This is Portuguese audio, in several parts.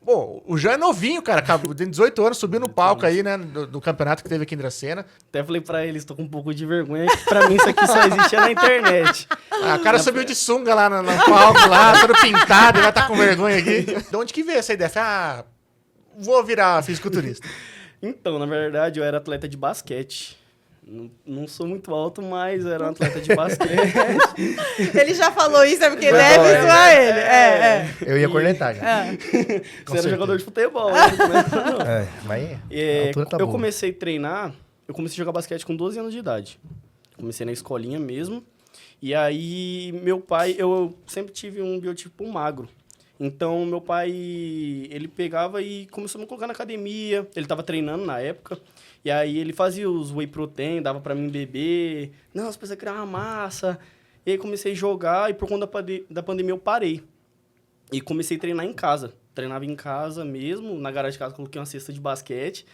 Pô, o Jean é novinho, cara. Tem 18 anos, subiu no palco aí, né? Do campeonato que teve aqui em Dracena. Até falei pra eles, tô com um pouco de vergonha, que pra mim isso aqui só existia na internet. O cara subiu de sunga lá no palco, lá, todo pintado, e vai estar com vergonha aqui. De onde que veio essa ideia? Vou virar fisiculturista. Então, na verdade, eu era atleta de basquete. Não sou muito alto, mas eu era um atleta de basquete. Ele já falou isso, é porque deve zoar ele. Eu ia cornetar já. Você era jogador de futebol. Mas eu comecei a treinar, eu comecei a jogar basquete com 12 anos de idade. Comecei na escolinha mesmo. E aí, meu pai, eu sempre tive um biotipo magro. Então, meu pai, ele pegava e começou a me colocar na academia. Ele estava treinando na época. E aí, ele fazia os whey protein, dava para mim beber. Não, você precisa criar uma massa. E aí, comecei a jogar e por conta da pandemia eu parei. E comecei a treinar em casa. Treinava em casa mesmo. Na garagem de casa, coloquei uma cesta de basquete.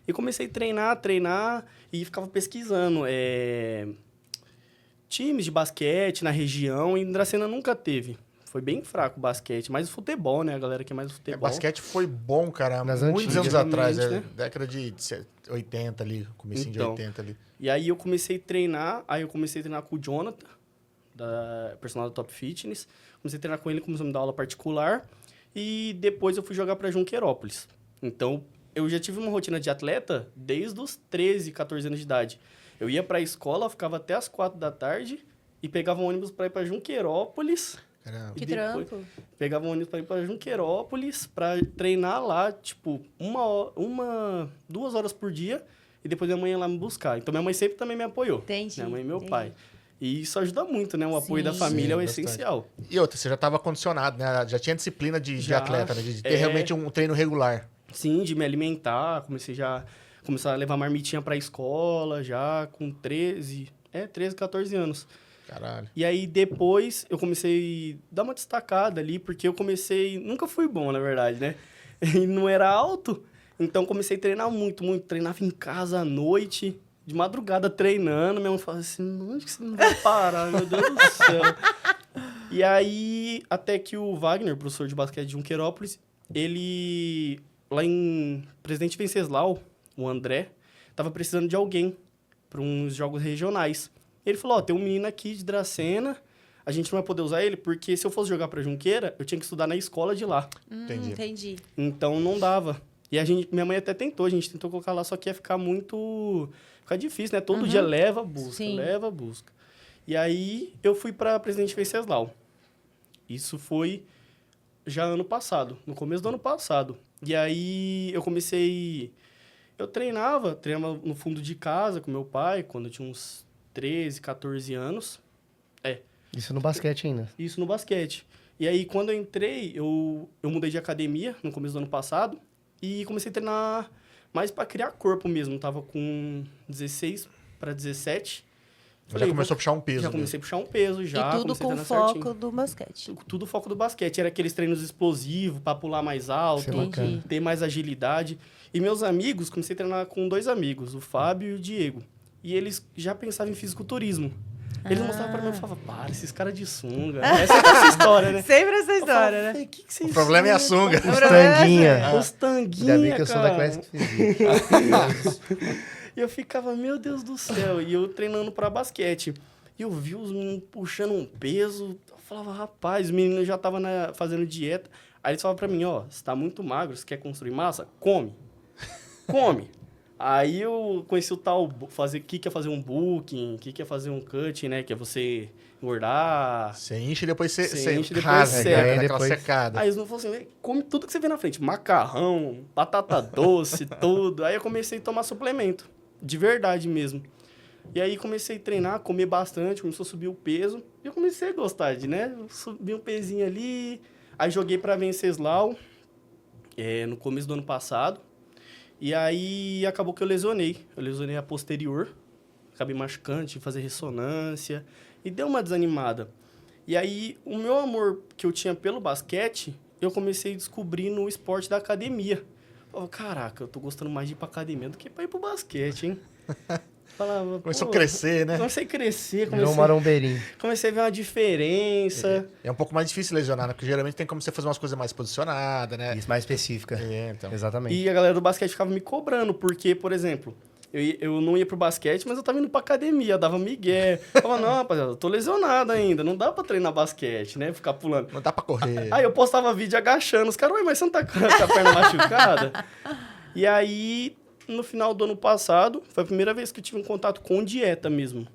E comecei a treinar e ficava pesquisando. Times de basquete na região. E em Dracena nunca teve. Foi bem fraco o basquete, mais o futebol, né? A galera que é mais o futebol. Basquete foi bom, cara, muitos anos atrás, né? Década de 80 ali, comecinho de 80 ali. E aí eu comecei a treinar, com o Jonathan, da personal da Top Fitness. Comecei a treinar com ele, começou a me dar aula particular. E depois eu fui jogar para Junquerópolis. Então, eu já tive uma rotina de atleta desde os 13, 14 anos de idade. Eu ia para a escola, ficava até as 4 da tarde e pegava um ônibus para ir para Junquerópolis. Caramba. Que trampo. Pegava um ônibus para ir para Junquerópolis para treinar lá, tipo, 2 horas por dia e depois minha mãe ia lá me buscar. Então, minha mãe sempre também me apoiou. Entendi. Minha mãe e meu pai. E isso ajuda muito, né? O apoio da família é o essencial. E outra, você já estava condicionado, né? Já tinha disciplina de atleta, né? De ter realmente um treino regular. Sim, de me alimentar. Comecei a levar marmitinha pra escola já com 13, 14 anos. Caralho. E aí, depois, eu comecei a dar uma destacada ali, porque eu comecei... Nunca fui bom, na verdade, né? E não era alto, então comecei a treinar muito. Treinava em casa à noite, de madrugada treinando. Minha mãe falava assim, onde que você não vai parar, meu Deus do céu? E aí, até que o Wagner, professor de basquete de Junquerópolis, ele, lá em Presidente Venceslau, o André, tava precisando de alguém para uns jogos regionais. Ele falou, tem um menino aqui de Dracena, a gente não vai poder usar ele, porque se eu fosse jogar pra Junqueira, eu tinha que estudar na escola de lá. Entendi. Então, não dava. E minha mãe até tentou, a gente tentou colocar lá, só que ia ficar difícil, né? Todo dia leva, busca. E aí, eu fui pra Presidente Venceslau. Isso foi já ano passado, no começo do ano passado. E aí, eu treinava no fundo de casa com meu pai, quando eu tinha uns 13, 14 anos. Isso no basquete ainda? Isso no basquete. E aí, quando eu entrei, eu mudei de academia no começo do ano passado e comecei a treinar mais para criar corpo mesmo. Tava com 16 para 17. Já começou a puxar um peso. Já comecei a puxar um peso, já. E tudo com o foco do basquete. Tudo foco do basquete. Era aqueles treinos explosivos, para pular mais alto, ter mais agilidade. E meus amigos, comecei a treinar com 2 amigos, o Fábio e o Diego. E eles já pensavam em fisiculturismo. Eles mostravam pra mim e falavam, para, esses caras de sunga. Essa é essa história, né? Sempre essa história, né? Que vocês o problema é a sunga. Os tanguinha. Os tanguinha, Ainda bem que eu sou da Classic Physique. E eu ficava, meu Deus do céu. E eu treinando pra basquete. E eu vi os meninos puxando um peso. Eu falava, rapaz, os meninos já estavam fazendo dieta. Aí eles falavam pra mim, você tá muito magro, você quer construir massa? Come. Aí eu conheci o tal, que é fazer um booking, que é fazer um cut, né? Que é você engordar. Você enche e depois você enche, depois rasa, seca. aquela secada. Aí eles não falaram assim, come tudo que você vê na frente. Macarrão, batata doce, tudo. Aí eu comecei a tomar suplemento, de verdade mesmo. E aí comecei a treinar, comer bastante, começou a subir o peso. E eu comecei a gostar né? Subi um pezinho ali, aí joguei pra Venceslau, no começo do ano passado. E aí, acabou que eu lesionei. Eu lesionei a posterior. Acabei machucando, tive que fazer ressonância. E deu uma desanimada. E aí, o meu amor que eu tinha pelo basquete, eu comecei a descobrir no esporte da academia. Eu falei, caraca, eu tô gostando mais de ir pra academia do que pra ir pro basquete, hein? Falava, Começou a pô, crescer, né? Comecei a crescer, Virou um marombeirinho. comecei a ver uma diferença. É um pouco mais difícil lesionar, né? Porque geralmente tem como você fazer umas coisas mais posicionadas, né? Isso, mais específica. Então. Exatamente. E a galera do basquete ficava me cobrando, porque, por exemplo, eu não ia pro basquete, mas eu tava indo pra academia, dava migué. Falava, não, rapaziada, eu tô lesionado ainda, não dá pra treinar basquete, né? Ficar pulando. Não dá pra correr. Aí eu postava vídeo agachando, os caras, ué, mas você não tá com a perna machucada? E aí, no final do ano passado, foi a primeira vez que eu tive um contato com dieta mesmo.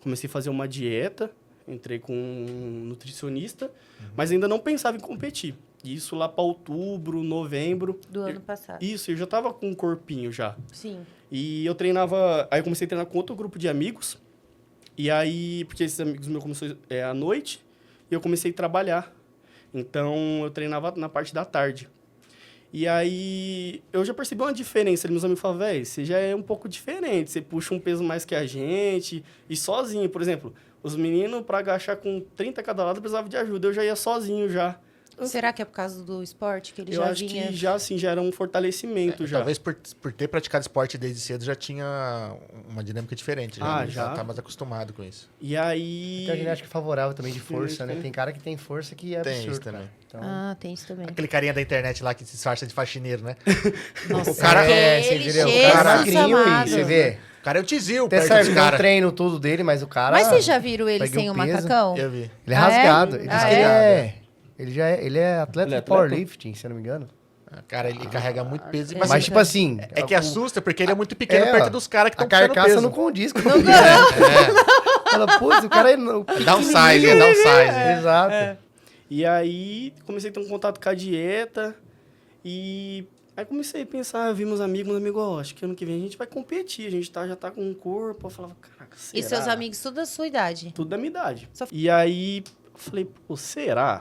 Comecei a fazer uma dieta, entrei com um nutricionista, mas ainda não pensava em competir. Isso lá para outubro, novembro. Do ano passado. Isso, eu já tava com um corpinho já. Sim. E eu treinava... Aí eu comecei a treinar com outro grupo de amigos. E aí, porque esses amigos meus começaram à noite, e eu comecei a trabalhar. Então, eu treinava na parte da tarde. E aí, eu já percebi uma diferença. Meus amigos falavam, velho, você já é um pouco diferente. Você puxa um peso mais que a gente. E sozinho, por exemplo, os meninos, para agachar com 30 cada lado, precisavam de ajuda. Eu já ia sozinho já. Será que é por causa do esporte que ele Eu já acho vinha? que já, assim, já era um fortalecimento já. Talvez por ter praticado esporte desde cedo já tinha uma dinâmica diferente. Já. Tá mais acostumado com isso. E aí... Tem a genética favorável também de força, né? Sim. Tem cara que tem força que é Tem absurdo, isso também. cara. Então, Ah, tem isso também. Aquele carinha da internet lá que se disfarça de faxineiro, né? Nossa, O cara- você aquele entendeu? O Jesus cara magrinho aí, amado. você vê. O cara é o tizil Até perto certo, dos não caras. treino tudo dele, mas o cara... Mas vocês já viram ele pega sem um o peso. macacão? Eu vi. Ele é Ah, é? rasgado. Ele diz Ah, que ele é? ele é atleta Ele é de atleta? powerlifting, se eu não me engano. Cara, ele carrega muito peso. é. Mas, Mas, tipo assim... é que assusta, porque ele é muito pequeno É, perto ó, dos caras que a estão puxando carcaça peso. não condiz com ele. Fala, putz, o cara é... Dá um size, dá um size. Exato. E aí, comecei a ter um contato com a dieta. E aí comecei a pensar, vi meus amigos, ó, acho que ano que vem a gente vai competir. A gente já tá com um corpo. Eu falava, caraca, será? E seus amigos, tudo da sua idade? Tudo da minha idade. Só- E aí, eu falei, pô, será?